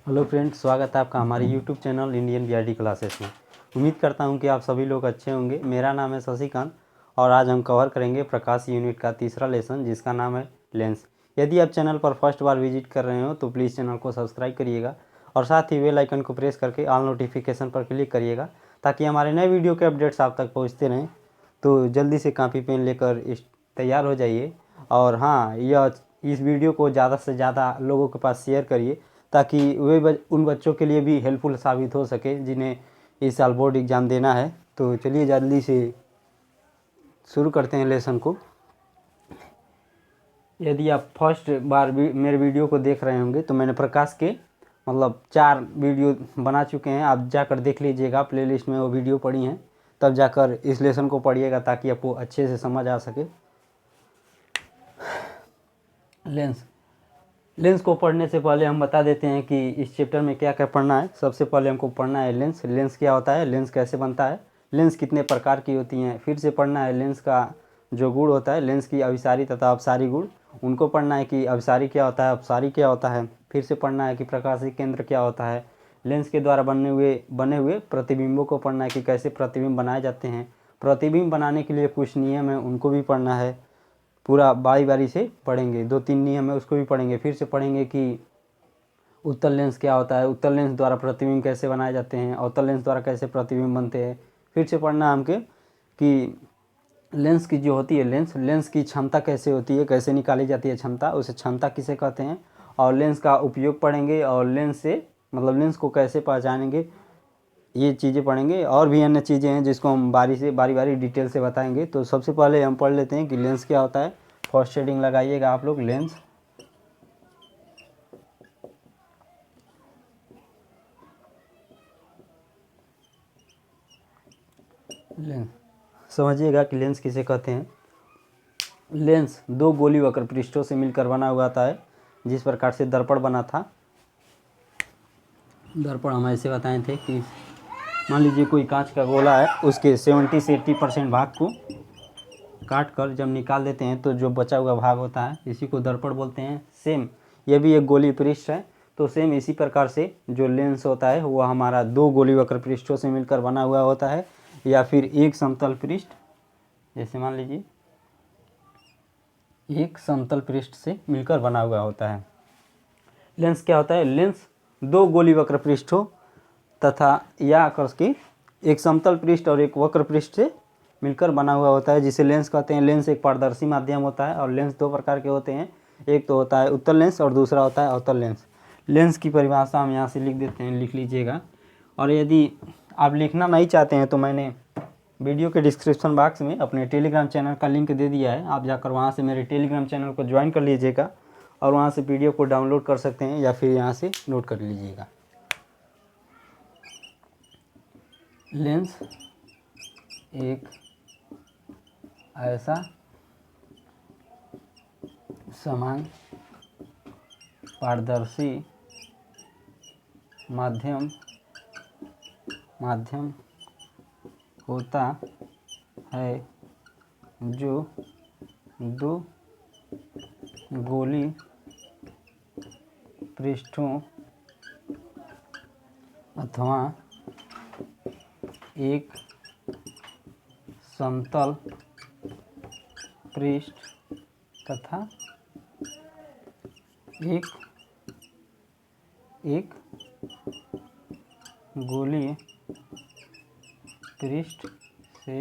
Hello friends, स्वागत है आपका हमारे YouTube channel Indian BRD classes में। उम्मीद करता हूं कि आप सभी लोग अच्छे होंगे। मेरा नाम है शशिकांत और आज हम कवर करेंगे प्रकाश यूनिट का तीसरा लेसन जिसका नाम है लेंस। यदि आप चैनल पर फर्स्ट बार विजिट कर रहे हो तो प्लीज़ चैनल को सब्सक्राइब करिएगा और साथ ही बेल आइकन को प्रेस करके ऑल नोटिफिकेशन पर क्लिक करिएगा ताकि हमारे नए वीडियो के अपडेट्स आप तक पहुँचते रहें। तो जल्दी से कापी पेन लेकर तैयार हो जाइए और हाँ, इस वीडियो को ज़्यादा से ज़्यादा लोगों के पास शेयर करिए ताकि उन बच्चों के लिए भी हेल्पफुल साबित हो सके जिन्हें इस साल बोर्ड एग्ज़ाम देना है। तो चलिए जल्दी से शुरू करते हैं लेसन को। यदि आप फर्स्ट बार भी मेरे वीडियो को देख रहे होंगे तो मैंने प्रकाश के 4 वीडियो बना चुके हैं। आप जाकर देख लीजिएगा, प्लेलिस्ट में वो वीडियो पड़ी हैं, तब जाकर इस लेसन को पढ़िएगा ताकि आपको अच्छे से समझ आ सके। लेंस को पढ़ने से पहले हम बता देते हैं कि इस चैप्टर में क्या क्या पढ़ना है। सबसे पहले हमको पढ़ना है लेंस क्या होता है, लेंस कैसे बनता है, लेंस कितने प्रकार की होती हैं। फिर से पढ़ना है लेंस का जो गुण होता है, लेंस की अभिसारी तथा अपसारी गुण, उनको पढ़ना है कि अभिसारी क्या होता है, अपसारी क्या होता है। फिर से पढ़ना है कि प्रकाशीय केंद्र क्या होता है। लेंस के द्वारा बने हुए प्रतिबिंबों को पढ़ना है कि कैसे प्रतिबिंब बनाए जाते हैं। प्रतिबिंब बनाने के लिए कुछ नियम है, उनको भी पढ़ना है। पूरा बारी बारी से पढ़ेंगे, 2-3 नियम है उसको भी पढ़ेंगे। फिर से पढ़ेंगे कि उत्तल लेंस क्या होता है, उत्तल लेंस द्वारा प्रतिबिंब कैसे बनाए जाते हैं, अवतल लेंस द्वारा कैसे प्रतिबिंब बनते हैं। फिर से पढ़ना हमके कि लेंस की जो होती है लेंस की क्षमता कैसे होती है, कैसे निकाली जाती है क्षमता, उसे क्षमता किसे कहते हैं। और लेंस का उपयोग पढ़ेंगे और लेंस को कैसे पहचानेंगे, ये चीज़ें पढ़ेंगे। और भी अन्य चीज़ें हैं जिसको हम बारी डिटेल से बताएंगे। तो सबसे पहले हम पढ़ लेते हैं कि लेंस क्या होता है। फर्स्ट शेडिंग लगाइएगा आप लोग। लेंस समझिएगा कि लेंस किसे कहते हैं। लेंस 2 गोली वक्र पृष्ठों से मिलकर बना हुआ आता है, जिस प्रकार से दर्पण बना था। दर्पण हम ऐसे बताए थे कि मान लीजिए कोई कांच का गोला है, उसके 70 से 80% भाग को काट कर जब निकाल देते हैं तो जो बचा हुआ भाग होता है, इसी को दर्पण बोलते हैं। सेम ये भी एक गोली पृष्ठ है। तो सेम इसी प्रकार से जो लेंस होता है वो हमारा 2 गोली वक्र पृष्ठों से मिलकर बना हुआ होता है, या फिर एक समतल पृष्ठ, जैसे मान लीजिए एक समतल पृष्ठ से मिलकर बना हुआ होता है। लेंस क्या होता है, लेंस 2 गोली वक्र पृष्ठों तथा या करके एक समतल पृष्ठ और एक वक्र पृष्ठ से मिलकर बना हुआ होता है, जिसे लेंस कहते हैं। लेंस एक पारदर्शी माध्यम होता है और लेंस 2 प्रकार के होते हैं। एक तो होता है उत्तल लेंस और दूसरा होता है अवतल लेंस। लेंस की परिभाषा हम यहाँ से लिख देते हैं, लिख लीजिएगा। और यदि आप लिखना नहीं चाहते हैं तो मैंने वीडियो के डिस्क्रिप्शन बॉक्स में अपने टेलीग्राम चैनल का लिंक दे दिया है, आप जाकर वहाँ से मेरे टेलीग्राम चैनल को ज्वाइन कर लीजिएगा और वहाँ से वीडियो को डाउनलोड कर सकते हैं या फिर यहाँ से नोट कर लीजिएगा। लेंस एक ऐसा समान पारदर्शी माध्यम होता है जो 2 गोली पृष्ठों अथवा एक समतल पृष्ठ तथा एक गोली पृष्ठ से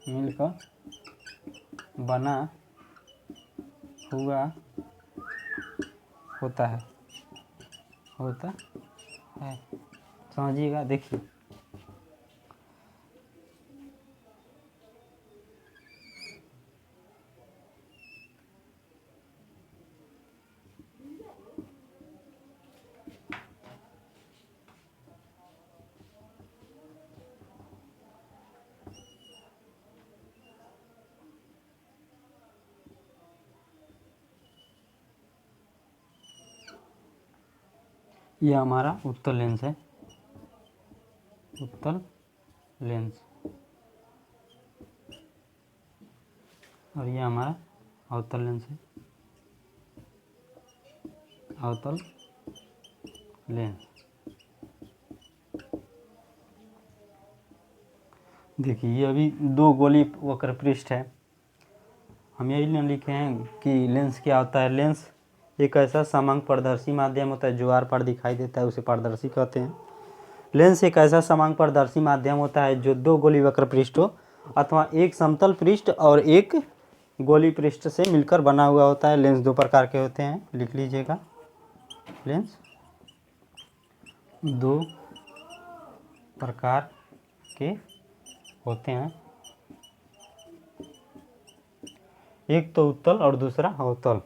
मिलकर बना हुआ होता है। समझिएगा, देखिए यह हमारा उत्तल लेंस है, उत्तल लेंस, और यह हमारा अवतल लेंस है, अवतल लेंस। देखिए ये अभी दो गोली वक्र पृष्ठ है। हम यही न लिखे हैं कि लेंस क्या होता है। लेंस एक ऐसा समांग पारदर्शी माध्यम होता है जो आर पार दिखाई देता है, उसे पारदर्शी कहते हैं। लेंस एक ऐसा समांग पारदर्शी माध्यम होता है जो दो गोली वक्र पृष्ठों अथवा एक समतल पृष्ठ और एक गोली पृष्ठ से मिलकर बना हुआ होता है। लेंस दो प्रकार के होते हैं, लिख लीजिएगा। लेंस दो प्रकार के होते हैं, एक तो उत्तल और दूसरा अवतल।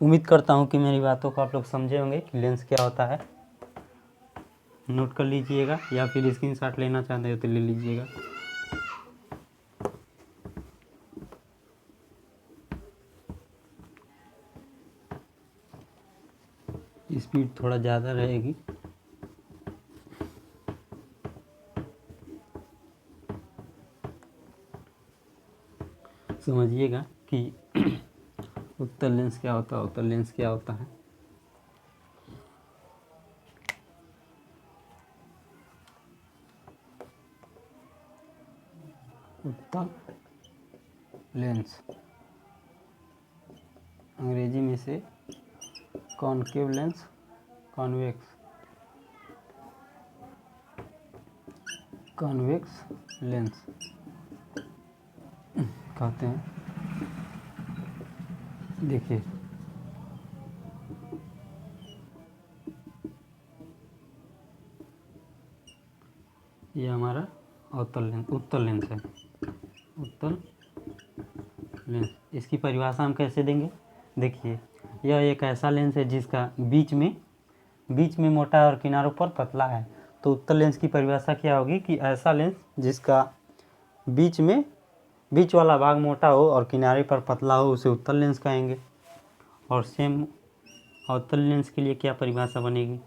उम्मीद करता हूँ कि मेरी बातों को आप लोग समझे होंगे कि लेंस क्या होता है। नोट कर लीजिएगा या फिर स्क्रीनशॉट लेना चाहते हो तो ले लीजिएगा। स्पीड थोड़ा ज़्यादा रहेगी। समझिएगा कि उत्तल लेंस क्या होता है, अवतल लेंस क्या होता है। उत्तल लेंस अंग्रेजी में से कॉनकेव लेंस, कॉन्वेक्स लेंस कहते हैं। देखिए ये हमारा अवतल लेंस, उत्तल लेंस है। उत्तल लेंस, इसकी परिभाषा हम कैसे देंगे। देखिए यह एक ऐसा लेंस है जिसका बीच में मोटा और किनारों पर पतला है। तो उत्तल लेंस की परिभाषा क्या होगी कि ऐसा लेंस जिसका बीच वाला भाग मोटा हो और किनारे पर पतला हो उसे उत्तल लेंस कहेंगे। और सेम अवतल लेंस के लिए क्या परिभाषा बनेगी।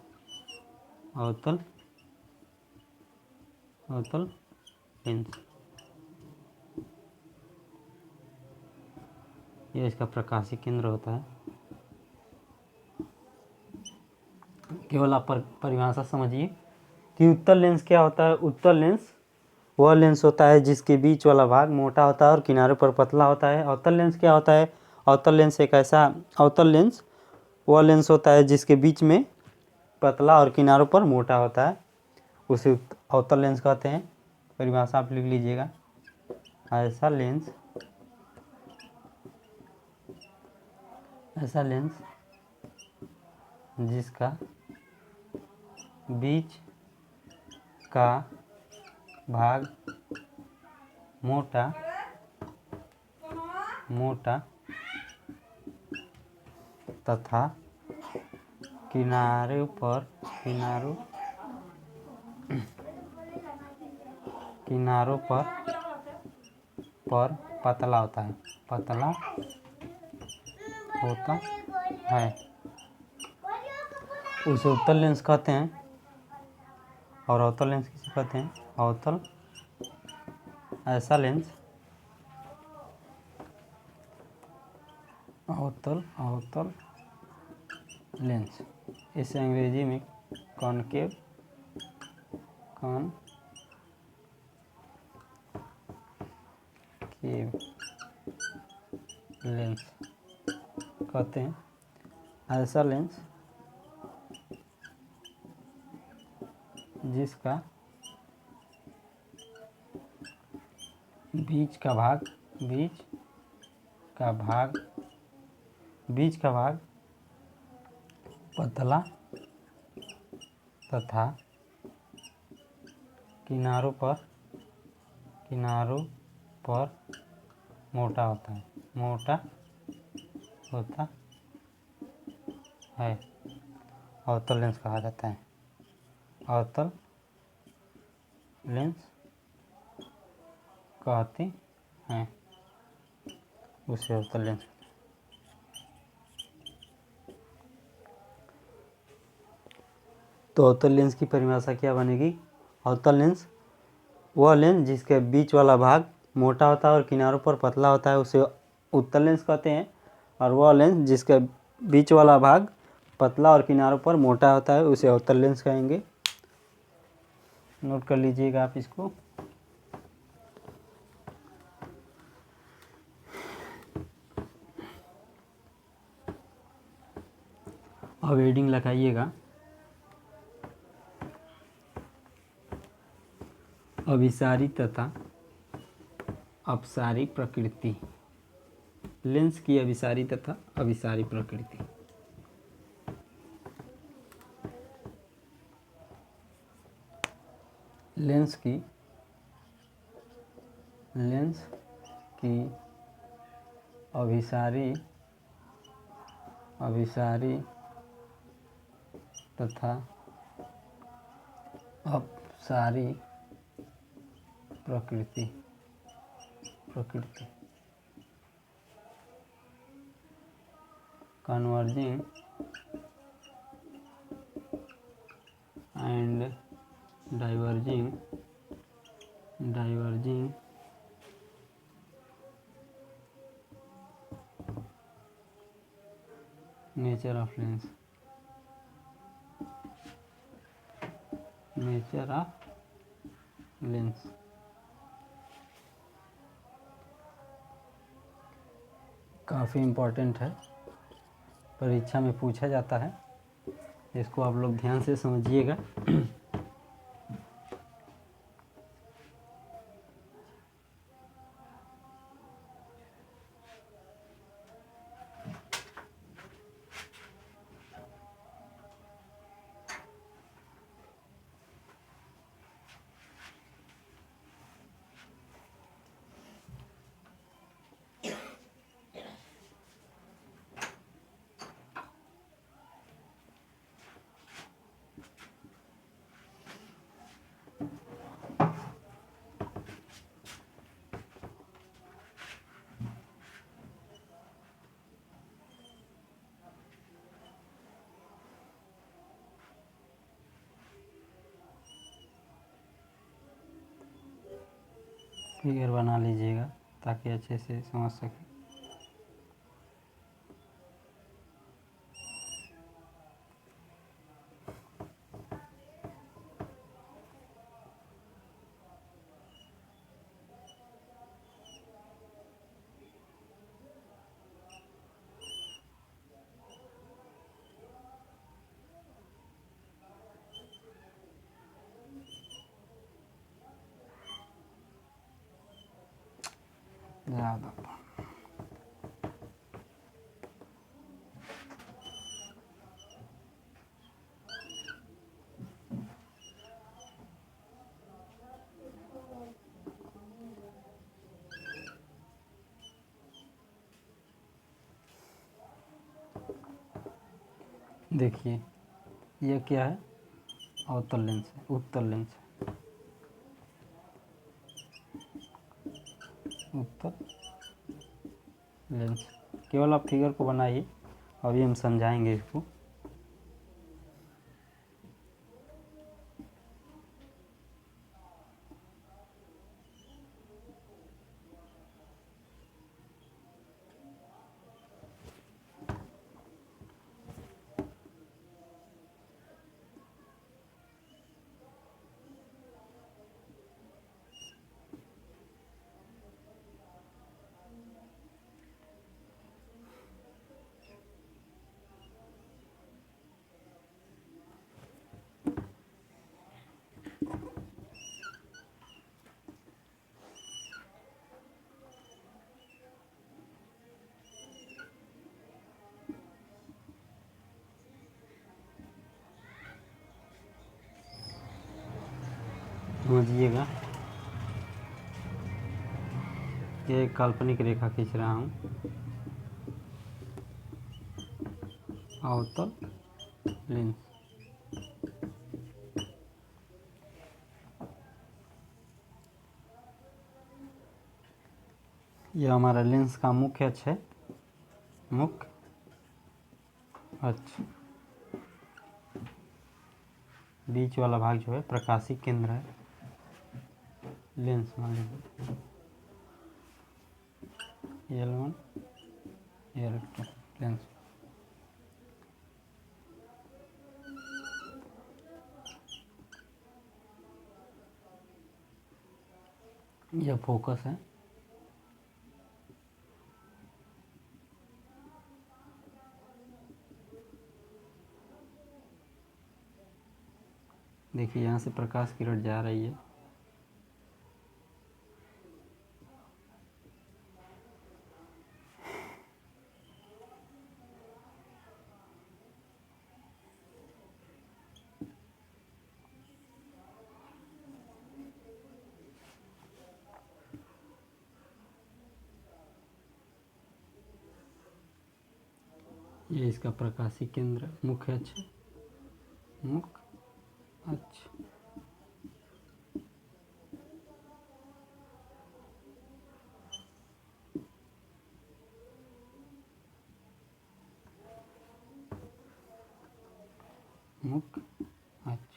अवतल लेंस, यह इसका प्रकाशीय केंद्र होता है। केवल आप परिभाषा समझिए कि उत्तल लेंस क्या होता है। उत्तल लेंस वह लेंस होता है जिसके बीच वाला भाग मोटा होता है और किनारे पर पतला होता है। अवतल लेंस क्या होता है। अवतल लेंस वह लेंस होता है जिसके बीच में पतला और किनारों पर मोटा होता है, उसे अवतल लेंस कहते हैं। परिभाषा आप लिख लीजिएगा। ऐसा लेंस जिसका बीच का भाग मोटा तथा किनारों पर पतला होता है, उसे उत्तल लेंस कहते हैं। और अवतल लेंस किसे कहते हैं। ऐसा लेंस अवतल लेंस, इसे अंग्रेजी में कॉनकेव लेंस कहते हैं। ऐसा लेंस जिसका बीच का भाग पतला तथा किनारों पर मोटा होता है, अवतल लेंस कहा जाता है। अवतल लेंस कहते हैं, उसे अवतल लेंस। तो अवतल लेंस की परिभाषा क्या बनेगी। अवतल लेंस वह लेंस जिसके बीच वाला भाग मोटा होता है और किनारों पर पतला होता है, उसे उत्तल लेंस कहते हैं। और वह लेंस जिसका बीच वाला भाग पतला और किनारों पर मोटा होता है उसे अवतल लेंस कहेंगे। नोट कर लीजिएगा आप इसको। अब हेडिंग लगाइएगा, अभिसारी तथा अपसारी प्रकृति। लेंस की अभिसारी तथा अभिसारी प्रकृति। लेंस की अभिसारी तथा अपसारी प्रकृति converging and diverging nature of lens. काफ़ी इम्पोर्टेंट है, परीक्षा में पूछा जाता है, इसको आप लोग ध्यान से समझिएगा। फिगर बना लीजिएगा ताकि अच्छे से समझ सकें। ज़्यादा देखिए, यह क्या है? अवतल लेंस है, उत्तल लेंस है, उत्तल लेंस। केवल आप फिगर को बनाइए, अभी हम समझाएंगे इसको। समझिएगा, ये एक काल्पनिक रेखा खींच रहा हूँ, अवतल लेंस। यह हमारा लेंस का मुख्य अक्ष है, मुख्य अक्ष। बीच वाला भाग जो है प्रकाशीय केंद्र है, लेंस मान लीजिए L1 L2 लेंस। यह फोकस है। देखिए यहाँ से प्रकाश किरण जा रही है। ये इसका प्रकाशी केंद्र मुख्य अक्ष, मुख्य अक्ष। मुख्य अक्ष।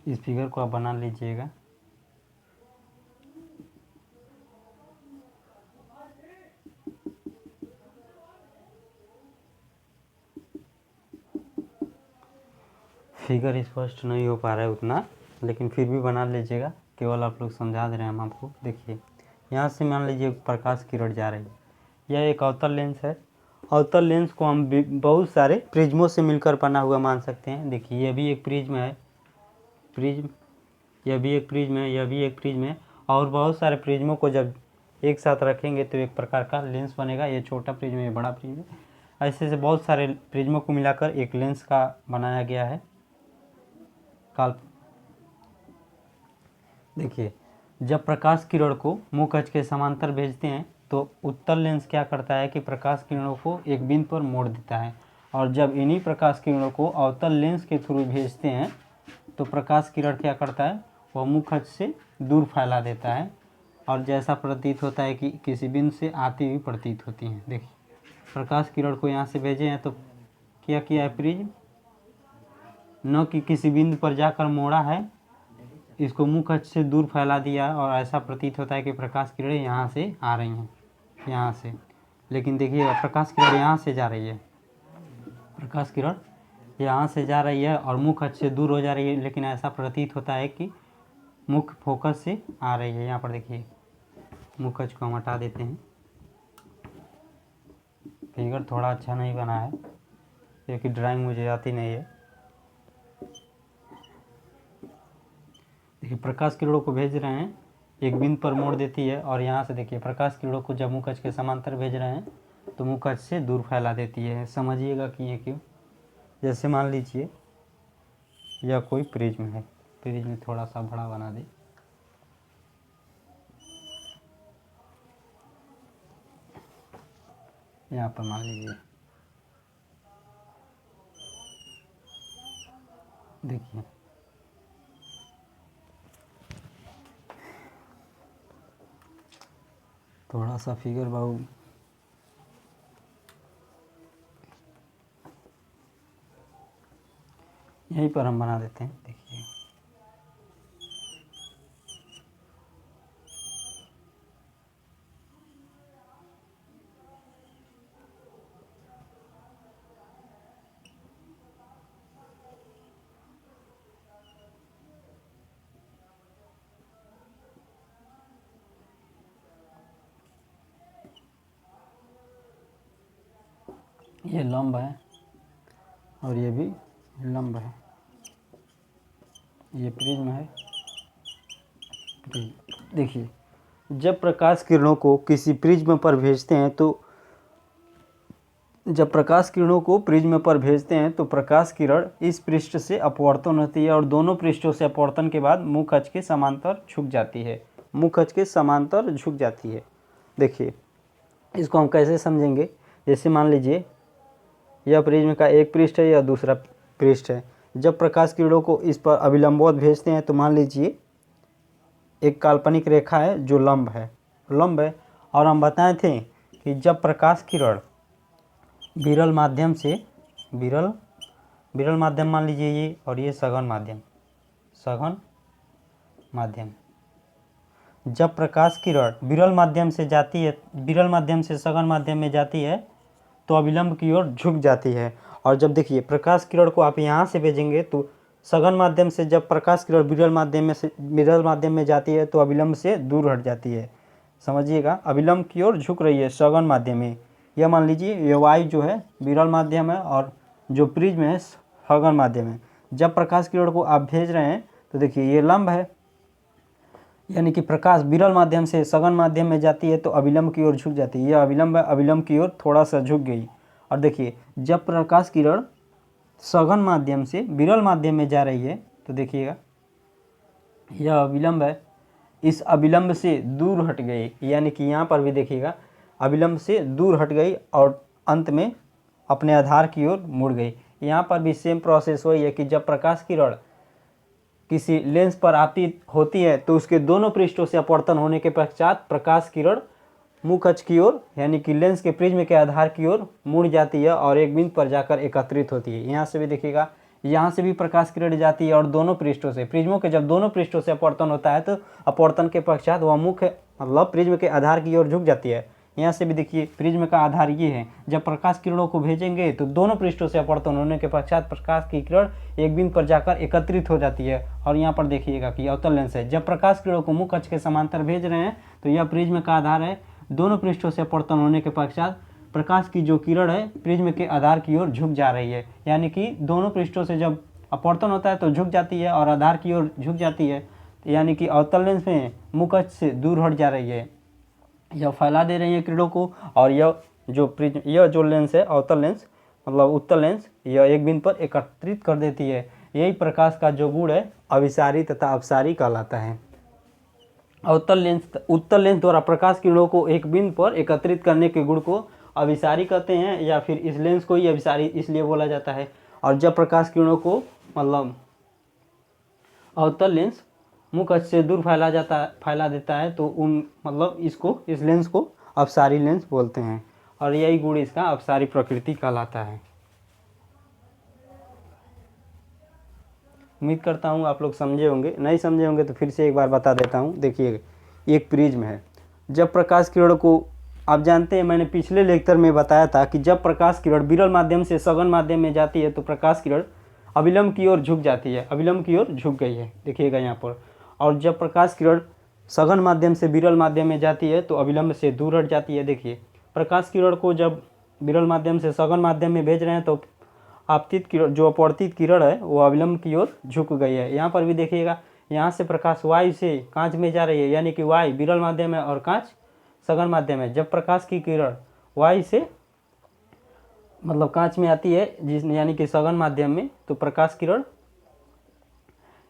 इस फिगर को आप बना लीजिएगा। फिगर स्पष्ट नहीं हो पा रहा है उतना, लेकिन फिर भी बना लीजिएगा, केवल आप लोग समझा दे रहे हैं हम आपको। देखिए यहाँ से मान लीजिए प्रकाश किरण जा रही है, यह एक अवतल लेंस है। अवतल लेंस को हम बहुत सारे प्रिज्मों से मिलकर बना हुआ मान सकते हैं। देखिए यह भी एक प्रिज्म है, प्रिज्म, यह भी एक प्रिज्म है, यह भी एक प्रिज्म है, और बहुत सारे प्रिज्मों को जब एक साथ रखेंगे तो एक प्रकार का लेंस बनेगा। ये छोटा प्रिज्म है, ये बड़ा प्रिज्म है। ऐसे से बहुत सारे प्रिज्मों को मिलाकर एक लेंस का बनाया गया है। देखिए जब प्रकाश किरण को मुख्य अक्ष के समांतर भेजते हैं तो उत्तल लेंस क्या करता है कि प्रकाश किरणों को एक बिंदु पर मोड़ देता है, और जब इन्हीं प्रकाश किरणों को अवतल लेंस के थ्रू भेजते हैं तो प्रकाश किरण क्या करता है, वह मुख्य अक्ष से दूर फैला देता है, और जैसा प्रतीत होता है कि किसी बिंदु से आती हुई प्रतीत होती है। देखिए प्रकाश किरण को यहाँ से भेजे हैं तो क्या किया है प्रिज्म, न कि किसी बिंदु पर जाकर मोड़ा है, इसको मुख्य अक्ष से दूर फैला दिया, और ऐसा प्रतीत होता है कि प्रकाश किरणें यहाँ से आ रही हैं, यहाँ से। लेकिन देखिए प्रकाश किरण यहाँ से जा रही है, प्रकाश किरण यहाँ से जा रही है और मुख्य अक्ष से दूर हो जा रही है, लेकिन ऐसा प्रतीत होता है कि मुख्य फोकस से आ रही है। यहाँ पर देखिए मुख्य अक्ष को हम हटा देते हैं। फिगर थोड़ा अच्छा नहीं बना है क्योंकि ड्राइंग मुझे आती नहीं है। देखिए प्रकाश किरणों को भेज रहे हैं, एक बिंदु पर मोड़ देती है, और यहाँ से देखिए प्रकाश किरणों को जब मुख्य अक्ष के समांतर भेज रहे हैं तो मुख्य अक्ष से दूर फैला देती है। समझिएगा कि ये क्यों। जैसे मान लीजिए यह कोई प्रिज्म है, प्रिज्म थोड़ा सा बड़ा बना दे। यहाँ पर मान लीजिए, देखिए थोड़ा सा फिगर बाबू यहीं पर हम बना देते हैं। देखिए ये लंब है और ये भी लंब है, ये प्रिज्म है। देखिए जब प्रकाश किरणों को किसी प्रिज्म पर भेजते हैं तो प्रकाश किरण इस पृष्ठ से अपवर्तन होती है, और दोनों पृष्ठों से अपवर्तन के बाद मुख्य अक्ष के समांतर झुक जाती है, मुख्य अक्ष के समांतर झुक जाती है। देखिए इसको हम कैसे समझेंगे, जैसे मान लीजिए यह प्रिज्म का एक पृष्ठ है, यह दूसरा पृष्ठ है। जब प्रकाश किरणों को इस पर अभिलंबवत भेजते हैं तो मान लीजिए एक काल्पनिक रेखा है जो लंब है, और हम बताए थे कि जब प्रकाश किरण विरल माध्यम से विरल विरल माध्यम मान लीजिए ये, और ये सघन माध्यम, सघन माध्यम। जब प्रकाश किरण विरल माध्यम से जाती है, विरल माध्यम से सघन माध्यम में जाती है तो अविलंब की ओर झुक जाती है। और जब देखिए प्रकाश किरण को आप यहाँ से भेजेंगे तो सघन माध्यम से जब प्रकाश किरण विरल माध्यम में जाती है तो अविलंब से दूर हट जाती है। समझिएगा, अविलंब की ओर झुक रही है सघन माध्यम में। यह मान लीजिए ये वायु जो है विरल माध्यम है और जो प्रिज्म है सघन माध्यम है। जब प्रकाश किरण को आप भेज रहे हैं तो देखिए ये लंब है, यानी कि प्रकाश विरल माध्यम से सघन माध्यम में जाती है तो अविलंब की ओर झुक जाती है। यह अविलंब है, अविलंब की ओर थोड़ा सा झुक गई। और देखिए जब प्रकाश किरण सघन माध्यम से विरल माध्यम में जा रही है तो देखिएगा यह अविलंब है, इस अविलंब से दूर हट गई, यानी कि यहाँ पर भी देखिएगा अविलंब से दूर हट गई और अंत में अपने आधार की ओर मुड़ गई। यहाँ पर भी सेम प्रोसेस वही है कि जब प्रकाश किरण किसी लेंस पर आती होती है तो उसके दोनों पृष्ठों से अपवर्तन होने के पश्चात प्रकाश किरण मुख अक्ष की ओर, यानी कि लेंस के प्रिज्म के आधार की ओर मुड़ जाती है और एक बिंदु पर जाकर एकत्रित होती है। यहाँ से भी देखिएगा, यहाँ से भी प्रकाश किरण जाती है और दोनों पृष्ठों से, प्रिज्मों के जब दोनों पृष्ठों से अपवर्तन होता है तो अपवर्तन के पश्चात वह मुख्य मतलब प्रिज्म के आधार की ओर झुक जाती है। यहाँ से भी देखिए प्रिज्म का आधार ये है, जब प्रकाश किरणों को भेजेंगे तो दोनों पृष्ठों से अपवर्तन होने के पश्चात प्रकाश की किरण एक बिंदु पर जाकर एकत्रित हो जाती है। और यहाँ पर देखिएगा कि अवतल लेंस है, जब प्रकाश किरणों को मुख्य अक्ष के समांतर भेज रहे हैं तो यह प्रिज्म का आधार है, दोनों पृष्ठों से अपवर्तन होने के पश्चात प्रकाश की जो किरण है प्रिज्म के आधार की ओर झुक जा रही है। यानी कि दोनों पृष्ठों से जब अपवर्तन होता है तो झुक जाती है और आधार की ओर झुक जाती है, यानी कि अवतल लेंस में मुख्य अक्ष से दूर हट जा रही है। यह फैला दे रही है किरणों को, और यह जो लेंस है अवतल लेंस मतलब उत्तल लेंस, यह एक बिंदु पर एकत्रित कर देती है। यही प्रकाश का जो गुण है अभिसारी तथा अपसारी कहलाता है। उत्तल लेंस द्वारा प्रकाश किरणों को एक बिंदु पर एकत्रित करने के गुण को अभिसारी कहते हैं, या फिर इस लेंस को ही अभिसारी इसलिए बोला जाता है। और जब प्रकाश किरणों को मतलब अवतल लेंस मुख्य अक्ष से दूर फैला देता है तो इस लेंस को अपसारी लेंस बोलते हैं, और यही गुण इसका अपसारी प्रकृति कहलाता है। उम्मीद करता हूँ आप लोग समझे होंगे, नहीं समझे होंगे तो फिर से एक बार बता देता हूँ। देखिए एक प्रिज्म है, जब प्रकाश किरण को आप जानते हैं, मैंने पिछले लेक्चर में बताया था कि जब प्रकाश किरण विरल माध्यम से सघन माध्यम में जाती है तो प्रकाश किरण अविलंब की ओर झुक जाती है, अविलंब की ओर झुक गई है देखिएगा यहाँ पर। और जब प्रकाश किरण सघन माध्यम से विरल माध्यम में जाती है तो अविलंब से दूर हट जाती है। देखिए प्रकाश किरण को जब विरल माध्यम से सघन माध्यम में भेज रहे हैं तो आपतित किरण जो अपवर्तित किरण है वो अविलंब की ओर झुक गई है। यहाँ पर भी देखिएगा, यहाँ से प्रकाश वायु से कांच में जा रही है, यानी कि वायु विरल माध्यम है और कांच सघन माध्यम है। जब प्रकाश की किरण वायु से मतलब कांच में आती है यानी कि सघन माध्यम में, तो प्रकाश किरण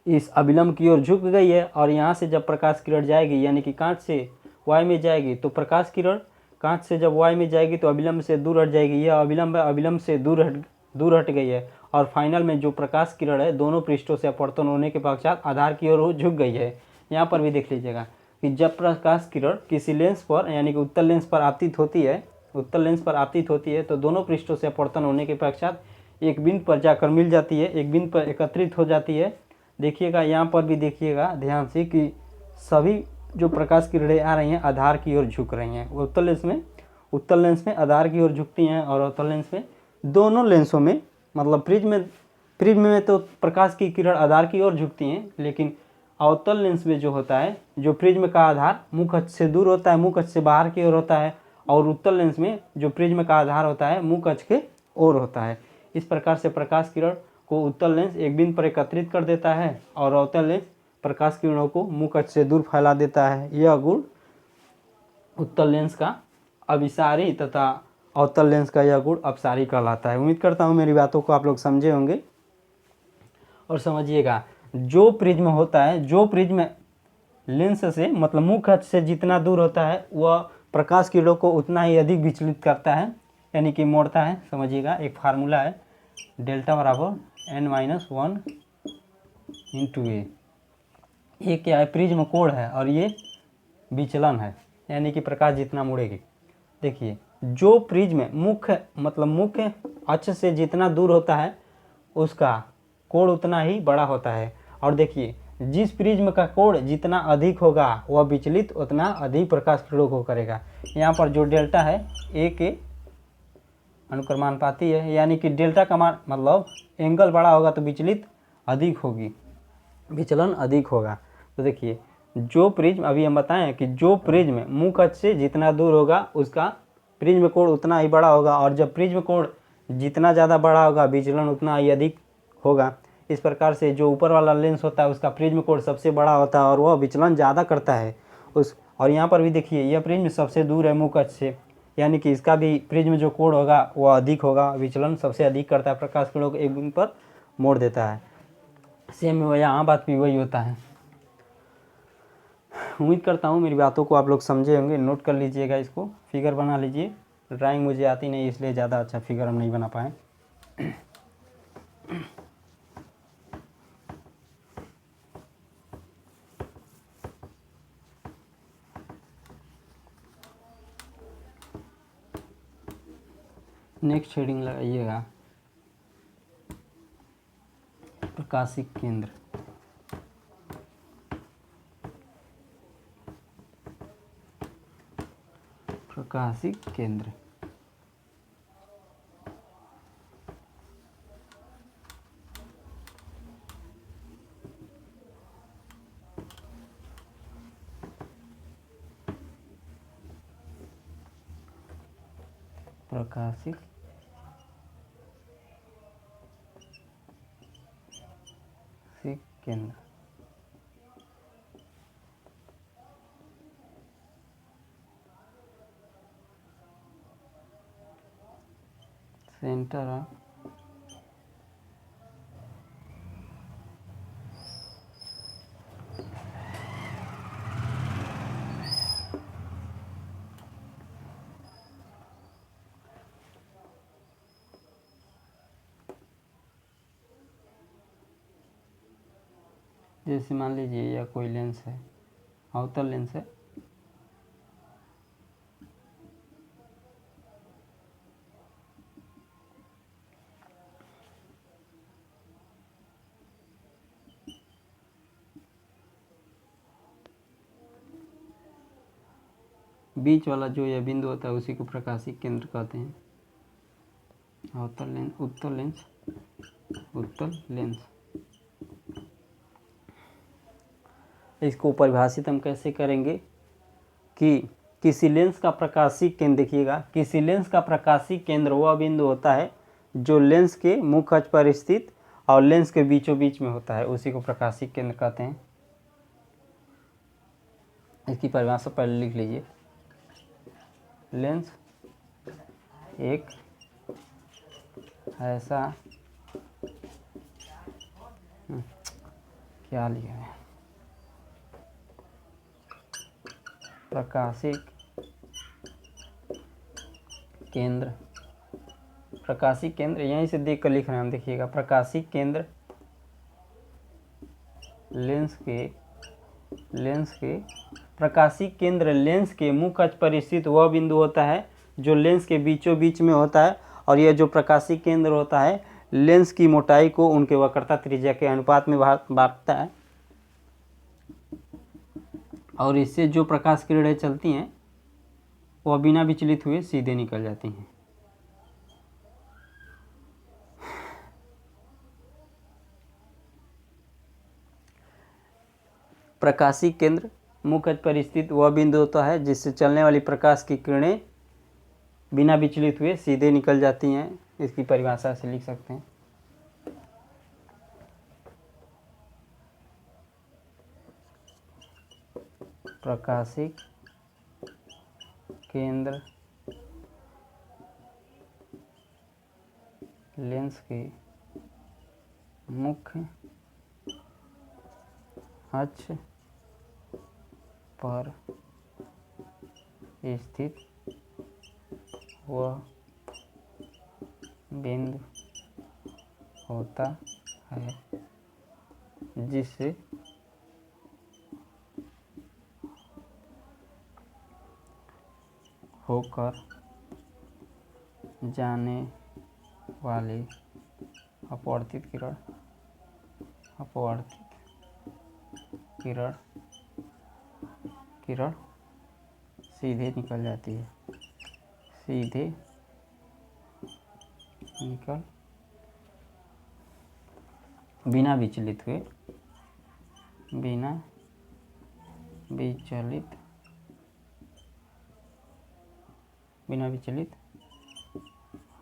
इस अविलंब की ओर झुक गई है। और यहाँ से जब प्रकाश किरण जाएगी यानी कि कांच से वायु में जाएगी तो प्रकाश किरण कांच से जब वायु में जाएगी तो अविलंब से दूर हट जाएगी। यह अविलंब है, अविलंब से दूर हट गई है। और फाइनल में जो प्रकाश किरण है दोनों पृष्ठों से अपवर्तन होने के पश्चात आधार की ओर झुक गई है। यहाँ पर भी देख लीजिएगा कि जब प्रकाश किरण किसी लेंस पर यानी कि उत्तल लेंस पर आपतित होती है तो दोनों पृष्ठों से अपवर्तन होने के पश्चात एक बिंदु पर जाकर मिल जाती है, एक बिंदु पर एकत्रित हो जाती है। देखिएगा यहाँ पर भी देखिएगा ध्यान से कि सभी जो प्रकाश किरणें आ रही हैं आधार की ओर झुक रही हैं। उत्तल लेंस में आधार की ओर झुकती हैं, और अवतल लेंस में दोनों लेंसों में मतलब प्रिज्म में तो प्रकाश की किरण आधार की ओर झुकती हैं, लेकिन अवतल लेंस में जो होता है जो प्रिज्म का आधार मुख्य अक्ष से दूर होता है, मुख्य अक्ष से बाहर की ओर होता है, और उत्तल लेंस में जो प्रिज्म का आधार होता है मुख्य अक्ष के ओर होता है। इस प्रकार से प्रकाश किरण को उत्तल लेंस एक बिंदु पर एकत्रित कर देता है और अवतल लेंस प्रकाश किरणों को मुख्य अक्ष से दूर फैला देता है। यह गुण उत्तल लेंस का अभिसारी तथा अवतल लेंस का यह गुण अपसारी कहलाता है। उम्मीद करता हूँ मेरी बातों को आप लोग समझे होंगे। और समझिएगा, जो प्रिज्म होता है, जो प्रिज्म लेंस से मतलब मुख्य अक्ष से जितना दूर होता है वह प्रकाश किरणों को उतना ही अधिक विचलित करता है, यानी कि मोड़ता है। समझिएगा, एक फार्मूला है डेल्टा बराबर n-1 इंटू ए क्या है, प्रिज्म कोण है और ये विचलन है, यानी कि प्रकाश जितना मुड़ेगी। देखिए जो प्रिज्म मुख्य अक्ष से जितना दूर होता है उसका कोण उतना ही बड़ा होता है। और देखिए, जिस प्रिज्म का कोण जितना अधिक होगा वह विचलित उतना अधिक प्रकाश किरणों को करेगा। यहाँ पर जो डेल्टा है ए के अनुक्रमानुपाती है, यानी कि डेल्टा का मान मतलब एंगल बड़ा होगा तो विचलित अधिक होगी, विचलन अधिक होगा। तो देखिए, जो प्रिज्म अभी हम बताएं कि जो प्रिज्म मुख्य अक्ष से जितना दूर होगा उसका प्रिज्म कोण उतना ही बड़ा होगा, और जब प्रिज्म कोण जितना ज़्यादा बड़ा होगा विचलन उतना ही अधिक होगा। इस प्रकार से जो ऊपर वाला लेंस होता है उसका प्रिज्म कोण सबसे बड़ा होता है और वह विचलन ज़्यादा करता है उस। और यहाँ पर भी देखिए, यह प्रिज्म सबसे दूर है मुख्य अक्ष से, यानी कि इसका भी प्रिज्म जो कोण होगा वह अधिक होगा, विचलन सबसे अधिक करता है, प्रकाश किरणों को एक बिंदु पर मोड़ देता है। सेम यहाँ बात भी वही होता है। उम्मीद करता हूँ मेरी बातों को आप लोग समझे होंगे। नोट कर लीजिएगा, इसको फिगर बना लीजिए। ड्राइंग मुझे आती नहीं इसलिए ज़्यादा अच्छा फिगर हम नहीं बना पाए। नेक्स्ट हेडिंग लगाइएगा, प्रकाशिक केंद्र। प्रकाशिक केंद्र प्रकाशिक केंद्र सेंटर ऑफ जैसे मान लीजिए यह कोई लेंस है, अवतल लेंस है, बीच वाला जो यह बिंदु होता है उसी को प्रकाशिक केंद्र कहते हैं। अवतल लेंस, उत्तल लेंस, उत्तल लेंस। इसको परिभाषित हम कैसे करेंगे कि किसी लेंस का प्रकाशिक केंद्र, देखिएगा, किसी लेंस का प्रकाशिक केंद्र वह बिंदु होता है जो लेंस के मुख्य अक्ष पर स्थित और लेंस के बीचों बीच में होता है, उसी को प्रकाशिक केंद्र कहते हैं। इसकी परिभाषा पहले लिख लीजिए। लेंस एक ऐसा क्या लिखा है, प्रकाशिक केंद्र। प्रकाशिक केंद्र यहीं से देख कर लिख रहे हैं हम, देखिएगा, प्रकाशिक केंद्र लेंस के प्रकाशिक केंद्र लेंस के मुख्य अक्ष पर स्थित वह बिंदु होता है जो लेंस के बीचों बीच में होता है, और यह जो प्रकाशिक केंद्र होता है लेंस की मोटाई को उनके वक्रता त्रिज्या के अनुपात में बांटता है, और इससे जो प्रकाश किरणें चलती हैं वह बिना विचलित हुए सीधे निकल जाती हैं। प्रकाशिक केंद्र मुख्य अक्ष पर स्थित वह बिंदु होता है जिससे चलने वाली प्रकाश की किरणें बिना विचलित हुए सीधे निकल जाती हैं। इसकी परिभाषा से लिख सकते हैं। प्रकाशिक केंद्र लेंस के मुख्य अक्ष पर स्थित वह बिंदु होता है जिससे होकर जाने वाली अपवर्तित किरण किरण सीधे निकल जाती है, सीधे निकल बिना विचलित हुए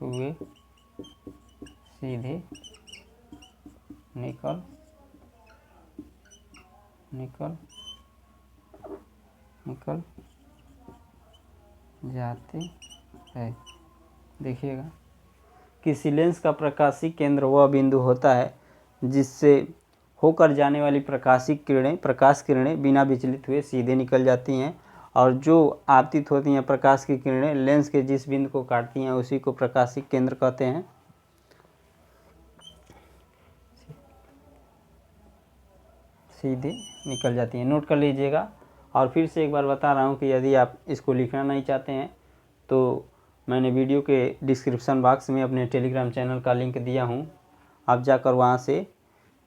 हुए सीधे निकल जाते हैं। देखिएगा, किसी लेंस का प्रकाशीय केंद्र वह बिंदु होता है जिससे होकर जाने वाली प्रकाश किरणें बिना विचलित हुए सीधे निकल जाती हैं, और जो आपतित होती हैं प्रकाश की किरणें लेंस के जिस बिंदु को काटती हैं उसी को प्रकाशीय केंद्र कहते हैं। सीधे निकल जाती हैं, नोट कर लीजिएगा। और फिर से एक बार बता रहा हूँ कि यदि आप इसको लिखना नहीं चाहते हैं तो मैंने वीडियो के डिस्क्रिप्शन बॉक्स में अपने टेलीग्राम चैनल का लिंक दिया हूँ, आप जाकर वहाँ से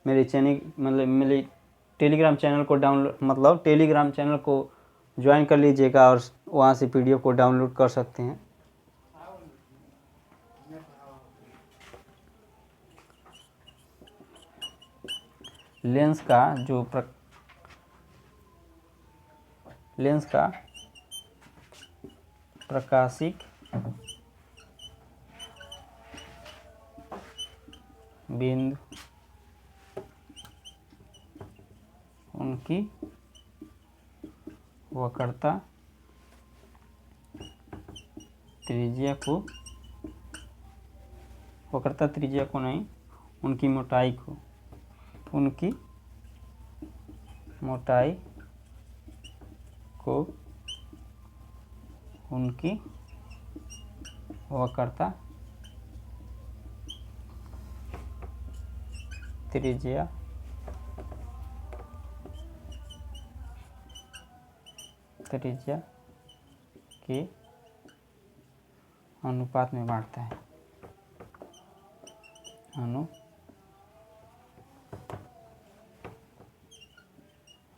मेरे टेलीग्राम चैनल को टेलीग्राम चैनल को ज्वाइन कर लीजिएगा और वहाँ से PDF को डाउनलोड कर सकते हैं। लेंस का प्रकाशिक बिंदु उनकी वक्रता त्रिज्या को नहीं, उनकी मोटाई को उनकी वक्रता त्रिज्या के अनुपात में बांटता है।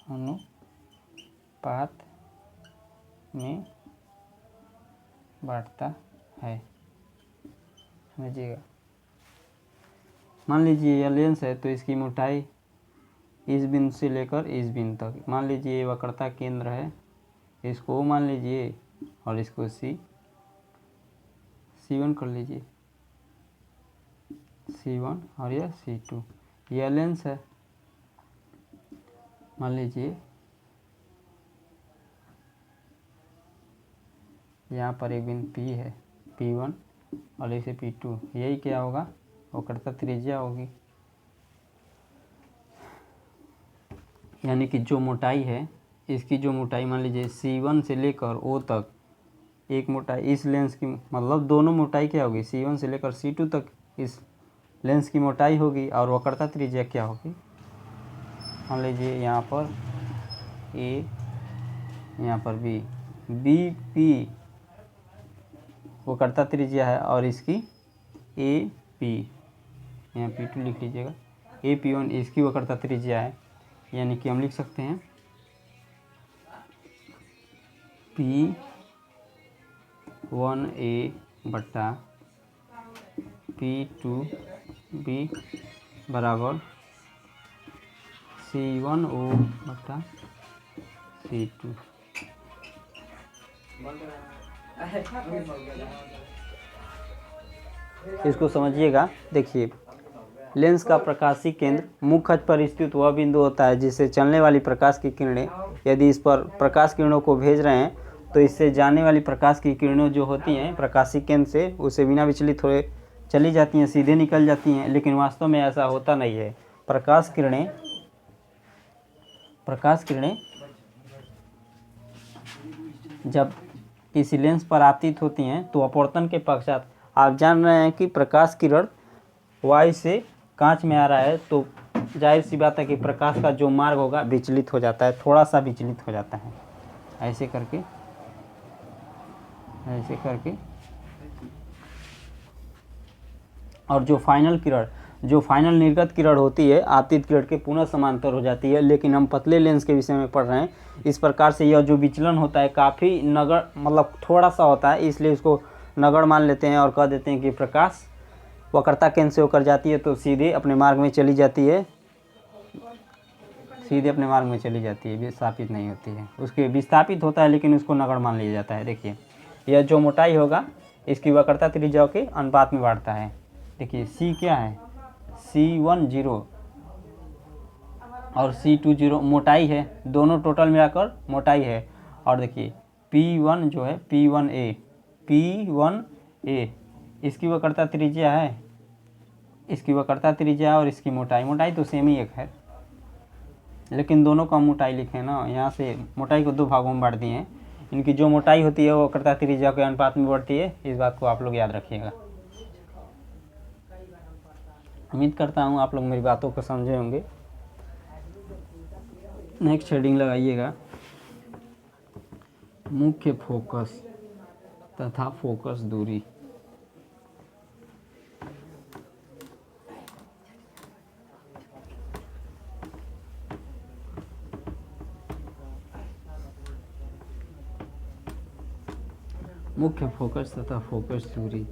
अनुपात में बांटता है, समझिएगा। मान लीजिए यह लेंस है तो इसकी मोटाई इस बिंदु से लेकर इस बिंदु तक, मान लीजिए ये वक्रता केंद्र है, इसको O मान लीजिए और इसको C1 कर लीजिए, C1 और यह C2। यह लेंस है, मान लीजिए यहाँ पर एक बिंदु P है, P1 और इसे P2, यही क्या होगा, वक्रता त्रिज्या होगी। यानी कि जो मोटाई है, इसकी जो मोटाई मान लीजिए C1 से लेकर O तक एक मोटाई, इस लेंस की मतलब दोनों मोटाई क्या होगी, C1 से लेकर C2 तक इस लेंस की मोटाई होगी, और वक्रता त्रिज्या क्या होगी, मान लीजिए यहाँ पर A, यहाँ पर B, BP वक्रता त्रिज्या है और इसकी AP, यहाँ P2 लिख लीजिएगा, AP1 इसकी वक्रता त्रिज्या है। यानी कि हम लिख सकते हैं P1A बट्टा P2B बराबर C1O बट्टा C2। इसको समझिएगा। देखिए, लेंस का प्रकाशीय केंद्र मुख्य अक्ष पर स्थित वह बिंदु होता है जिससे चलने वाली प्रकाश की किरणें, यदि इस पर प्रकाश किरणों को भेज रहे हैं तो इससे जाने वाली प्रकाश की किरणें जो होती हैं प्रकाशीय केंद्र से उसे बिना विचलित हुए चली जाती हैं, सीधे निकल जाती हैं। लेकिन वास्तव में ऐसा होता नहीं है। प्रकाश किरणें जब किसी लेंस पर आपतित होती हैं तो अपवर्तन के पश्चात आप जान रहे हैं कि प्रकाश किरण वायु से कांच में आ रहा है, तो जाहिर सी बात है कि प्रकाश का जो मार्ग होगा विचलित हो जाता है, थोड़ा सा विचलित हो जाता है। ऐसे करके और जो फाइनल निर्गत किरण होती है आपतित किरण के पुनः समांतर हो जाती है। लेकिन हम पतले लेंस के विषय में पढ़ रहे हैं, इस प्रकार से यह जो विचलन होता है काफ़ी नगण्य मतलब थोड़ा सा होता है, इसलिए इसको नगण्य मान लेते हैं और कह देते हैं कि प्रकाश वक्रता केंद्र से होकर जाती है तो सीधे अपने मार्ग में चली जाती है, विस्थापित नहीं होती है। उसके विस्थापित होता है लेकिन उसको नगण्य मान लिया जाता है। देखिए यह जो मोटाई होगा इसकी वक्रता त्रिज्या के अनुपात में बढ़ता है। देखिए C क्या है, C1 0 और C2 0 मोटाई है, दोनों टोटल मिलाकर मोटाई है। और देखिए P1 जो है P1A इसकी वक्रता त्रिज्या है, और इसकी मोटाई तो सेम ही एक है, लेकिन दोनों का मोटाई लिखे ना, यहाँ से मोटाई को दो भागों में बांट दिए हैं। इनकी जो मोटाई होती है वो वक्रता त्रिज्या के अनुपात में बढ़ती है, इस बात को आप लोग याद रखिएगा। उम्मीद करता हूँ आप लोग मेरी बातों को समझे होंगे। नेक्स्ट हेडिंग लगाइएगा, मुख्य फोकस तथा फोकस दूरी। मुख्य फोकस तथा फोकस दूरी।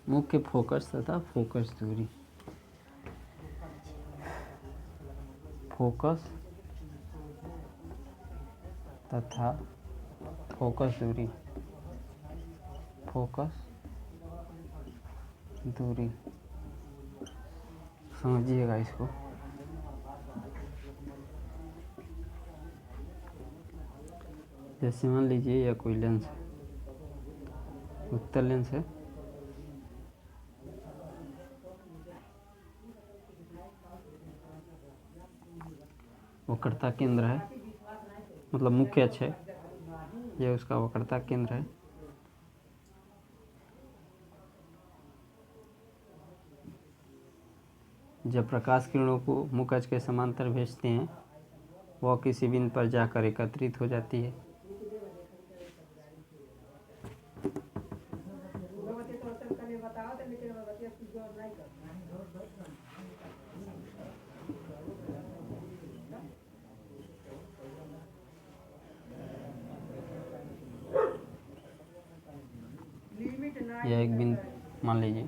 मुख्य फोकस तथा फोकस दूरी। फोकस तथा फोकस दूरी, फोकस दूरी समझिएगा इसको। जैसे मान लीजिए यह कोई लेंस है, उत्तल लेंस है, वक्रता केंद्र है, मतलब मुख्य अक्ष है, यह उसका वक्रता केंद्र है। जब प्रकाश किरणों को मुख्य अक्ष के समांतर भेजते हैं वह किसी बिंदु पर जाकर एकत्रित हो जाती है। यह एक बिंदु मान लीजिए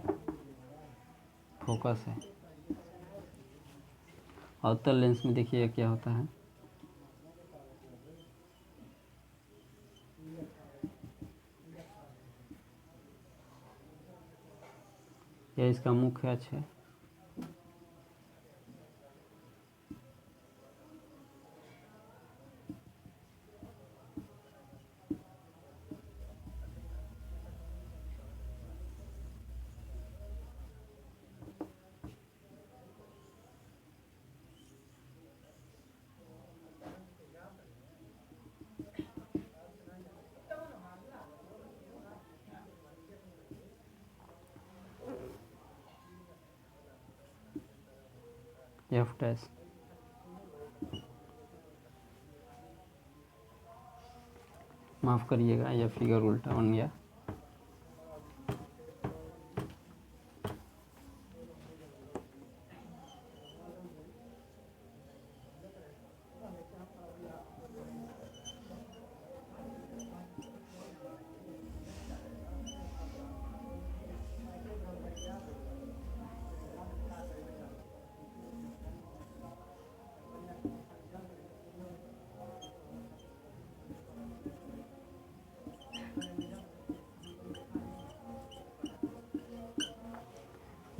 फोकस है, और उत्तल लेंस में देखिए क्या होता है, यह इसका मुख्य अक्ष है। एफ डैश माफ़ करिएगा, यह फिगर उल्टा बन गया।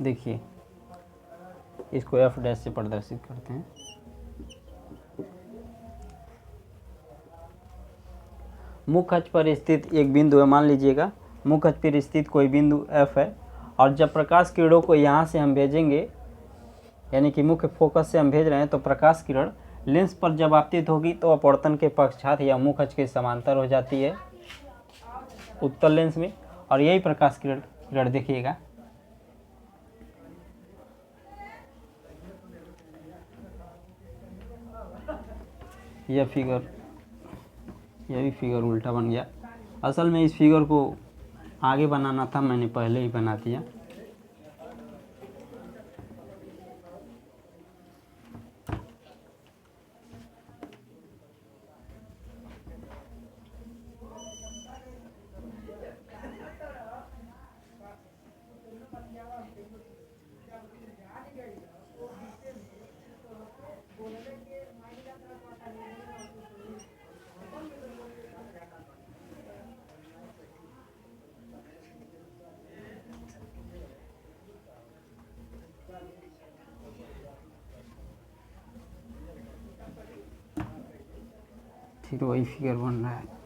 देखिए इसको एफ डैश से प्रदर्शित करते हैं। मुख्य अक्ष पर स्थित एक बिंदु है, मान लीजिएगा मुख्य अक्ष पर स्थित कोई बिंदु एफ है, और जब प्रकाश किरणों को यहाँ से हम भेजेंगे, यानी कि मुख्य फोकस से हम भेज रहे हैं, तो प्रकाश किरण लेंस पर जब आपतित होगी तो अपवर्तन के पक्षात या मुख्य अक्ष के समांतर हो जाती है उत्तल लेंस में। और यही प्रकाश किरण देखिएगा यह भी फिगर उल्टा बन गया। असल में इस फिगर को आगे बनाना था, मैंने पहले ही बना दिया। फिर वही फिगर बन रहा है।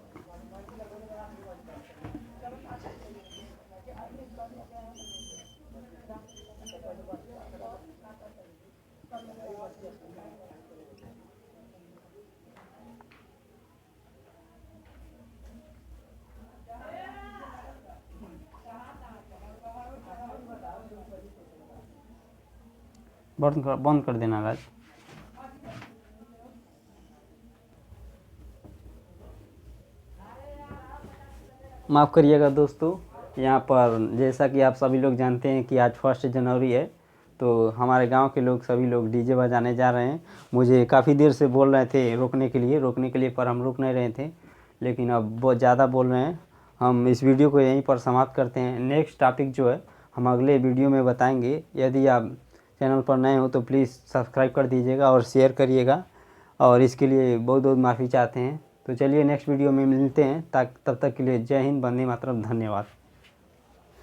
बंद कर देना राज। माफ़ करिएगा दोस्तों, यहाँ पर जैसा कि आप सभी लोग जानते हैं कि आज 1 जनवरी है, तो हमारे गांव के लोग सभी लोग डीजे बजाने जा रहे हैं। मुझे काफ़ी देर से बोल रहे थे रोकने के लिए, पर हम रुक नहीं रहे थे, लेकिन अब बहुत ज़्यादा बोल रहे हैं। हम इस वीडियो को यहीं पर समाप्त करते हैं। नेक्स्ट टॉपिक जो है हम अगले वीडियो में बताएंगे। यदि आप चैनल पर नए हो तो प्लीज़ सब्सक्राइब कर दीजिएगा और शेयर करिएगा, और इसके लिए बहुत बहुत माफ़ी चाहते हैं। तो चलिए नेक्स्ट वीडियो में मिलते हैं। तब तक के लिए जय हिंद, वंदे मातरम, धन्यवाद।